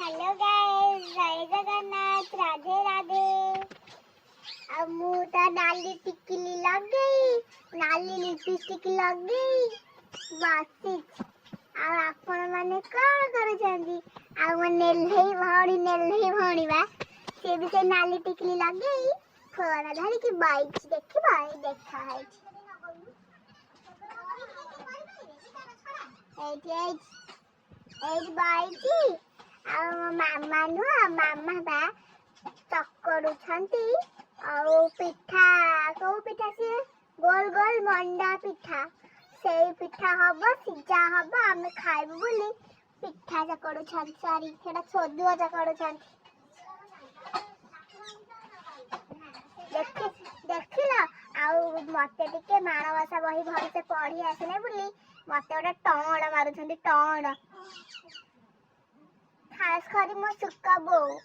Hello guys, जय जगन्नाथ, राधे राधे। अब मुँह तो नाली टिकली लग गई, नाली लिपस्टिक लग गई बस। ଆଉ ଆପଣ ମାନେ କଣ କରୁଛନ୍ତି? ଆଉ ମୋ ନେଲ୍ହେଇ ଭଉଣୀ ବା ସେ ବି ସେ ନାଲି ଟିକଲି ଲଗେଇ ଫୋନ ଧରିକି ବଇଛି। ଦେଖିବ ଏଇ ଦେଖା ହେଇଛି ଏଇଠି ବଇଛି। ଆଉ ମୋ ମାମା ନୁହଁ, ମାମା ବା ଚକଡୁଛନ୍ତି। ଆଉ ପିଠା, କୋଉ ପିଠା ସିଏ? ଗୋଲ ଗୋଲ ମଣ୍ଡା ପିଠା। ସେଇ ପିଠା ହବ, ସିଝା ହବ, ଆମେ ଖାଇବୁ ବୋଲି ପିଠା ଚକଡୁଛନ୍ତି। ସରି, ସେଟା ସୋଦୁଅ ଚକଡୁଛନ୍ତି। ଦେଖିଲ? ଆଉ ମତେ ଟିକେ ମାଣବସା ବହି ଭଲସେ ପଢି ଆସିନି ବୋଲି ମତେ ଗୋଟେ ଟଅଣ ମାରୁଛନ୍ତି, ଟଅଣ। ଖାସ୍ କରି ମୋ ସୁକା ବୋଉ।